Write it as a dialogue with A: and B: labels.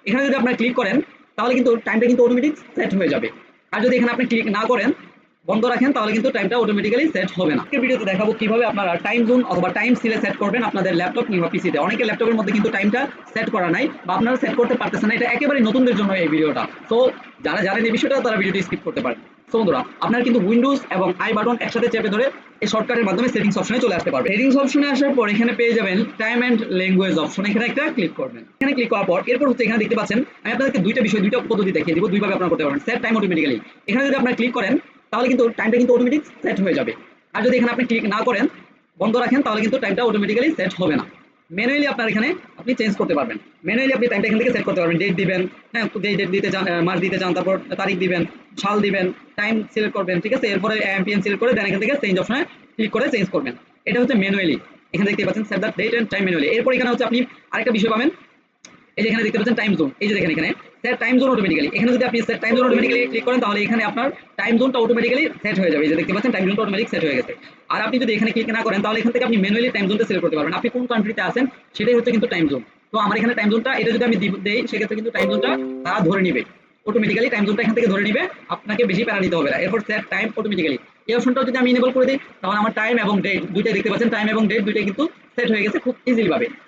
A: এখানে যদি আপনারা ক্লিক করেন তাহলে কিন্তু টাইমটা কিন্তু অটোমেটিক সেট হয়ে যাবে। আর যদি এখানে আপনি ক্লিক না করেন, বন্ধ রাখেন, তাহলে কিন্তু টাইমটা অটোমেটিক্যালি সেট হবে না। আজকের ভিডিওতে দেখাবো কিভাবে আপনারা টাইম জোন অথবা টাইম সিলে সেট করবেন আপনাদের ল্যাপটপ কিংবা পিসিতে। অনেকের ল্যাপটপের মধ্যে কিন্তু টাইমটা সেট করা নাই বা আপনারা সেট করতে পারতেছেন না। এটা একেবারে নতুনদের জন্য এই ভিডিওটা। তো যারা জানেন এই বিষয়টা তারা ভিডিওটি স্কিপ করতে পারেন। সো বন্ধুরা, আপনারা কিন্তু উইন্ডোজ এবং আই বাটন একসাথে চেপে ধরে এই শর্টকাটের মাধ্যমে সেটিংস অপশনে চলে আসতে পারবে। সেটিংস অপশনে আসার পর এখানে পেয়ে যাবেন টাইম এন্ড ল্যাঙ্গুয়েজ অপশন, এখানে একটা ক্লিক করবেন। এখানে ক্লিক করার পর এরপর হচ্ছে এখানে দেখতে পাচ্ছেন আমি আপনাদেরকে দুইটা পদ্ধতি দেখিয়ে দিব, দুইভাবে আপনারা করতে পারবেন সেট টাইম অটোমেটিক্যালি। এখানে যদি আপনারা ক্লিক করেন তাহলে কিন্তু টাইমটা কিন্তু অটোমেটিক সেট হয়ে যাবে। আর যদি এখানে আপনি ক্লিক না করেন, বন্ধ রাখেন, তাহলে কিন্তু টাইমটা অটোমেটিক্যালি সেট হবে না। ম্যানুয়ালি আপনার এখানে আপনি চেঞ্জ করতে পারবেন। ম্যানুয়ালি আপনি টাইমটা এখান থেকে সেট করতে পারবেন। ডেট দিবেন, হ্যাঁ, যে ডেট দিতে চান, মাস দিতে চান, তারপর তারিখ দিবেন, সাল দিবেন, টাইম সিলেক্ট করবেন, ঠিক আছে। এরপরে এমপিএন সিলেক্ট করে দেন এখান থেকে চেঞ্জ অপশনে ক্লিক করে চেঞ্জ করবেন। এটা হচ্ছে ম্যানুয়ালি। এখানে দেখতে পাচ্ছেন set the date and time manually. এরপর এখানে হচ্ছে আপনি আরেকটা বিষয় পাবেন, এই যে এখানে দেখতে পাচ্ছেন টাইম জোন। এই যে দেখেন এখানে সেট টাইম জোন অটোমেটিক্যালি। এখানে যদি আপনি set time zone automatically click করেন তাহলে এখানে আপনার টাইম জোনটা অটোমেটিক্যালি সেট হয়ে যাবে। এই যে দেখতে পাচ্ছেন টাইম জোনটা অটোমেটিক সেট হয়ে গেছে। আর আপনি যদি এখানে ক্লিক না করেন তাহলে এখান থেকে আপনি ম্যানুয়ালি টাইম জোনটা সিলেক্ট করতে পারবেন। আপনি কোন কান্ট্রিতে আছেন সেটাই হচ্ছে কিন্তু টাইম জোন। তো আমার এখানে টাইম জোনটা এটা যদি আমি দেই সেক্ষেত্রে কিন্তু টাইম জোনটা তারা ধরে নিবে। অটোমেটিক্যালি টাইম জোনটা এখান থেকে ধরে নিবে, আপনাকে বেশি প্যারা নিতে হবে না। এরপর সেট টাইম অটোমেটিক্যালি এই অপশনটাও যদি আমি এনেবল করে দিই তাহলে আমার টাইম এবং ডেট দুইটাই দেখতে পাচ্ছেন, টাইম এবং ডেট দুইটাই কিন্তু সেট হয়ে গেছে খুব ইজিলি ভাবে।